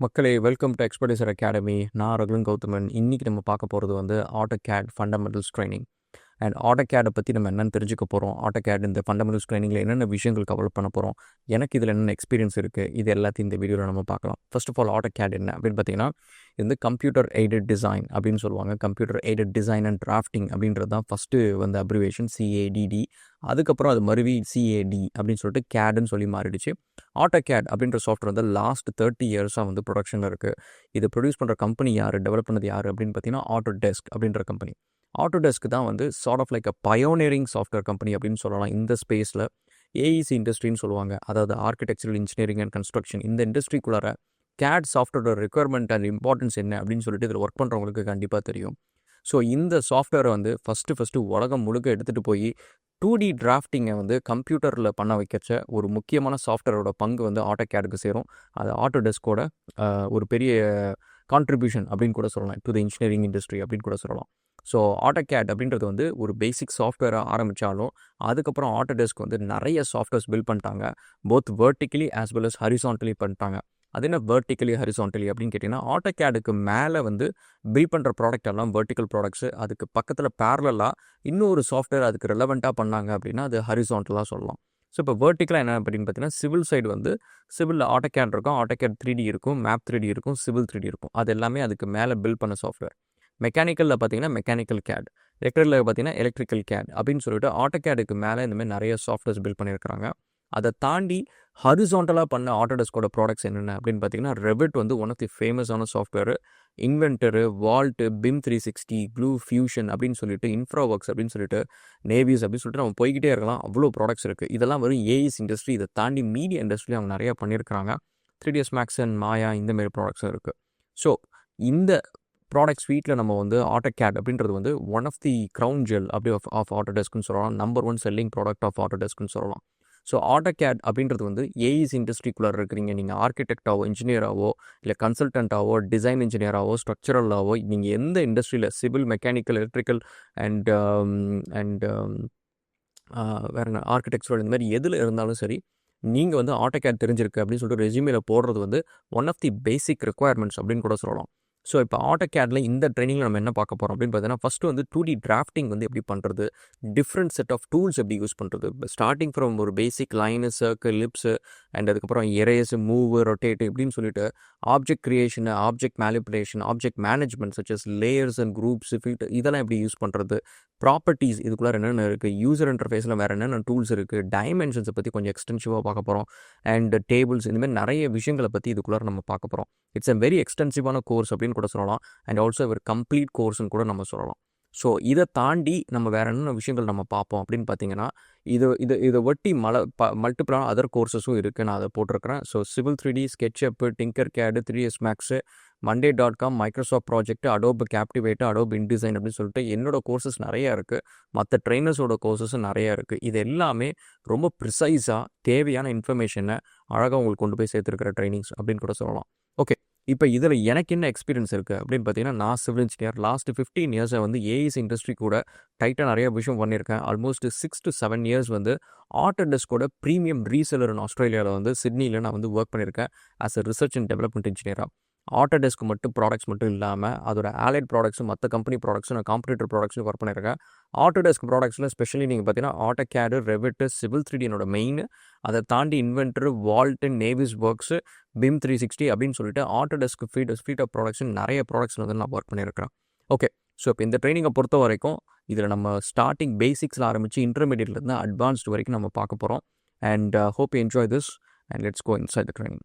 மக்களே welcome to Expertiser academy. நான் ரகுலன் கௌதமன். இன்றைக்கி நம்ம பார்க்க போகிறது வந்து AutoCAD fundamentals training. And AutoCAD பற்றி நம்ம என்னென்னு தெரிஞ்சுக்க போகிறோம். AutoCAD இந்த ஃபண்டமெண்டல்ஸ் ட்ரைனிங்கில் என்னென்ன விஷயங்கள் கவர் பண்ண போகிறோம், எனக்கு இதில் என்னென்ன எக்ஸ்பீரியன்ஸ் இருக்குது, இது எல்லாத்தையும் இந்த வீடியோவில் நம்ம பார்க்கலாம். ஃபர்ஸ்ட் ஆஃப் ஆல் AutoCAD என்ன அப்படின்னு பார்த்தீங்கன்னா, இது வந்து கம்ப்யூட்டர் எய்டட் டிசைன் அப்படின்னு சொல்லுவாங்க. Computer aided design and drafting அப்படின்றது தான் ஃபஸ்ட்டு வந்து அப்ரிவேஷன் CADD. அதுக்கப்புறம் அது மறுவி CAD அப்படின்னு சொல்லிட்டு CADன்னு சொல்லி மாறிடுச்சு. AutoCAD அப்படின்ற சாஃப்ட்வேர் வந்து லாஸ்ட் 30 இயர்ஸாக வந்து ப்ரொடக்ஷனில் இருக்குது. இது ப்ரொடியூஸ் பண்ணுற கம்பெனி யார், டெவலப் பண்ணது யார் அப்படின்னு பார்த்தீங்கன்னா Autodesk அப்படின்ற கம்பெனி. Autodesk தான் வந்து sort of like a pioneering software company அப்படின்னு சொல்லலாம். இந்த ஸ்பேஸில் AEC இண்டஸ்ட்ரின்னு சொல்லுவாங்க, அதாவது ஆர்கிடெக்சரல் இன்ஜினியரிங் அண்ட் கன்ஸ்ட்ரக்ஷன். இந்த இண்டஸ்ட்ரிக்குள்ளார CAD சாஃப்ட்வேரோட ரெக்குயர்மெண்ட் அண்ட் இம்பார்ட்டன்ஸ் என்ன அப்படின்னு சொல்லிட்டு இதில் ஒர்க் பண்ணுறவங்களுக்கு கண்டிப்பாக தெரியும். ஸோ இந்த சாஃப்ட்வேரை வந்து ஃபஸ்ட்டு உலகம் முழுக்க எடுத்துகிட்டு போய் 2D டிராஃப்டிங்கை வந்து கம்ப்யூட்டரில் பண்ண வைக்கச்ச ஒரு முக்கியமான சாஃப்ட்வேரோட பங்கு வந்து AutoCADக்கு சேரும். அது Autodeskoட ஒரு பெரிய கான்ட்ரிபியூஷன் அப்படின்னு கூட சொல்லலாம் டு த இன்ஜினியரிங் இண்டஸ்ட்ரி அப்படின்னு கூட சொல்லலாம். ஸோ AutoCAD அப்படின்றது வந்து ஒரு பேசிக் சாஃப்ட்வேராக ஆரம்பித்தாலும் அதுக்கப்புறம் Autodesk வந்து நிறைய சாஃப்ட்வேர்ஸ் பில்ட் பண்ணிட்டாங்க. Both vertically as well as horizontally பண்ணிட்டாங்க. அது என்ன வெர்டிக்கலி ஹரிசான்டலி அப்படின்னு கேட்டிங்கன்னா, AutoCADக்கு மேலே வந்து பில்ட் பண்ணுற ப்ராடக்ட் எல்லாம் வெர்டிக்கல் ப்ராடக்ட்ஸு. அதுக்கு பக்கத்தில் பேரலாக இன்னொரு சாஃப்ட்வேர் அதுக்கு ரெலவெண்ட்டாக பண்ணாங்க அப்படின்னா அது ஹரிசான்டலாக சொல்லலாம். ஸோ இப்போ வெர்டிக்கலாக என்ன அப்படின்னு பார்த்தீங்கன்னா, சிவில் சைடு வந்து சிவிலில் AutoCAD இருக்கும், AutoCAD 3D இருக்கும், மேப் 3D இருக்கும், சிவில் 3D இருக்கும். அது எல்லாமே அதுக்கு மேலே பில்ட் பண்ண சாஃப்ட்வேர். மெக்கானிக்கலில் பார்த்தீங்கன்னா மெக்கானிக்கல் CAD, எலக்ட்ரிக்கலில் பார்த்தீங்கன்னா எலக்ட்ரிக்கல் CAD அப்படின்னு சொல்லிட்டு AutoCADக்கு மேலே இந்தமாதிரி நிறைய சாஃப்ட்வேர்ஸ் பில்ட் பண்ணியிருக்கிறாங்க. அதை தாண்டி ஹரிசான்டலாக பண்ண Autodeskoட ப்ராடக்ட்ஸ் என்னென்ன அப்படின்னு பார்த்தீங்கன்னா, ரெவிட் வந்து ஒன் ஆஃப் தி ஃபேமஸான software. Inventor, Vault, BIM 360, blue Fusion அப்படின்னு சொல்லிட்டு, இன்ஃப்ராவொர்க்ஸ் அப்படின்னு சொல்லிட்டு, நேவிஸ் அப்படின்னு சொல்லிட்டு நம்ம போய்கிட்டே இருக்கலாம். அவ்வளோ ப்ராடக்ட்ஸ் இருக்குது. இதெல்லாம் வரும் AEC இண்டஸ்ட்ரி. இதை தாண்டி மீடியா இண்டஸ்ட்ரியில் அவங்க நிறையா பண்ணியிருக்கிறாங்க. 3ds Max அண்ட் மாயா இந்தமாரி ப்ராடக்ட்ஸும் இருக்குது. ஸோ இந்த ப்ராடக்ட் ஸ்வீட்டில் நம்ம வந்து AutoCAD அப்படின்றது வந்து one of the crown jewel அப்படி ஆஃப் Autodeskன்னு சொல்லலாம். நம்பர் 1 செல்லிங் ப்ராடக்ட் ஆஃப் Autodeskன்னு சொல்லலாம். ஸோ AutoCAD அப்படின்றது வந்து AEC இண்டஸ்ட்ரிக்குள்ளே இருக்கிறீங்க, நீங்கள் ஆர்கிடெக்டாவோ இன்ஜினியராகவோ இல்லை கன்சல்டண்ட்டாவோ டிசைன் இன்ஜினியராகவோ ஸ்ட்ரக்சரலாவோ நீங்கள் எந்த இண்டஸ்ட்ரியில் சிவில், மெக்கானிக்கல், எலக்ட்ரிக்கல் அண்ட் வேறு என்ன ஆர்கிடெக்சரல் இந்த மாதிரி எதில் இருந்தாலும் சரி, நீங்கள் வந்து AutoCAD தெரிஞ்சிருக்கு அப்படின்னு சொல்லிட்டு ரெஸ்யூமேல போடுறது வந்து one of the basic requirements அப்படின்னு கூட சொல்லலாம். ஸோ இப்போ AutoCADல இந்த ட்ரைனிங்கில் நம்ம என்ன பார்க்க போகிறோம் அப்படின்னு பார்த்தீங்கன்னா, ஃபஸ்ட்டு வந்து 2D டிராஃப்டிங் வந்து எப்படி பண்ணுறது, டிஃப்ரெண்ட் செட் ஆஃப் டூல்ஸ் எப்படி யூஸ் பண்ணுறது, ஸ்டார்டிங் ஃப்ரம் ஒரு basic line, circle, ellipse and அதுக்கப்புறம் எரேஸு, மூவு, ரொட்டேட்டு இப்படின்னு சொல்லிட்டு object creation, object manipulation, object management such as layers and groups, filter இதெல்லாம் எப்படி யூஸ் பண்ணுறது, ப்ராப்பர்ட்டிஸ் இதுக்குள்ளே என்னென்ன இருக்குது, யூசர் இன்டர்ஃபேஸில் வேறு என்னென்ன டூல்ஸ் இருக்குது, டைமென்ஷன்ஸை பற்றி கொஞ்சம் எக்ஸ்டென்சிவாக பார்க்க போகிறோம். அண்ட் டேபிள்ஸ் இந்தமாதிரி நிறைய விஷயங்களை பற்றி இதுக்குள்ளே நம்ம பார்க்க போகிறோம். இட்ஸ் எ வெரி எக்ஸ்டென்சிவான கோர்ஸ் அப்படின்னு கூட சொல்லலாம். அண்ட் ஆல்சோ ஒரு கம்ப்ளீட் கோர்ஸ்ன்னு கூட நம்ம சொல்லலாம். ஸோ இதை தாண்டி நம்ம வேறு என்னென்ன விஷயங்கள் நம்ம பார்ப்போம் அப்படின்னு பார்த்தீங்கன்னா, இதை ஒட்டி மல்டிபிளான அதர் கோர்சஸும் இருக்குது. நான் அதை போட்டிருக்கிறேன். So civil 3D, SketchUp, Tinkercad, 3ds Max, Monday.com, Microsoft project, Adobe Captivate, Adobe InDesign அப்படின்னு சொல்லிட்டு என்னோட கோர்சஸ் நிறையா இருக்குது. மற்ற ட்ரெயினர்ஸோட கோர்சஸும் நிறையா இருக்குது. இது எல்லாமே ரொம்ப ப்ரிசைஸாக தேவையான இன்ஃபர்மேஷனை அழகாக உங்களுக்கு கொண்டு போய் சேர்த்துருக்கிற ட்ரைனிங்ஸ் அப்படின்னு கூட சொல்லலாம். ஓகே, இப்போ இதில் எனக்கு என்ன எக்ஸ்பீரியன்ஸ் இருக்குது அப்படின்னு பார்த்தீங்கன்னா, நான் சிவில் இன்ஜினியர். லாஸ்ட் 15 இயர்ஸை வந்து AEC இண்டஸ்ட்ரி கூட டைட்டாக நிறைய விஷயம் பண்ணியிருக்கேன். ஆல்மோஸ்ட் 6 to 7 இயர்ஸ் வந்து Autodeskoட ப்ரீமியம் ரீசெலர் இன் ஆஸ்திரேலியாவில் வந்து சிட்னியில் நான் வந்து ஒர்க் பண்ணியிருக்கேன் as a research and development இன்ஜினியராக. Autodesk மட்டும் ப்ராடக்ட்ஸ் மட்டும் இல்லாமல் அதோட ஆலைட் ப்ராடக்ட்ஸும் மற்ற கம்பெனி ப்ராடக்ட்ஸும் நான் காம்படிட்டர் ப்ராடக்ட்ஸும் ஒர்க் பண்ணியிருக்கேன். Autodesk ப்ராடக்ட்ஸில் ஸ்பெஷலி நீங்கள் பார்த்தீங்கன்னா AutoCAD, ரெவிட், சிவில் 3D என்னோட மெயின். அதை தாண்டி inventor, vault, navies works, BIM 360 அப்படின்னு சொல்லிட்டு Autodesk ஃபீட் ஆஃப் ப்ராடக்ட்ஸ் நிறைய ப்ராடக்ட்ஸில் வந்து நான் ஒர்க் பண்ணியிருக்கிறேன். ஓகே, ஸோ இப்போ இந்த ட்ரைனிங்கை பொறுத்த வரைக்கும் இதில் நம்ம ஸ்டார்டிங் பேசிக்ஸில் ஆரம்பித்து இன்டர்மீடியட்லேருந்து அட்வான்ஸ்டு வரைக்கும் நம்ம பார்க்க போகிறோம். And hope you enjoy this and let's go inside the training.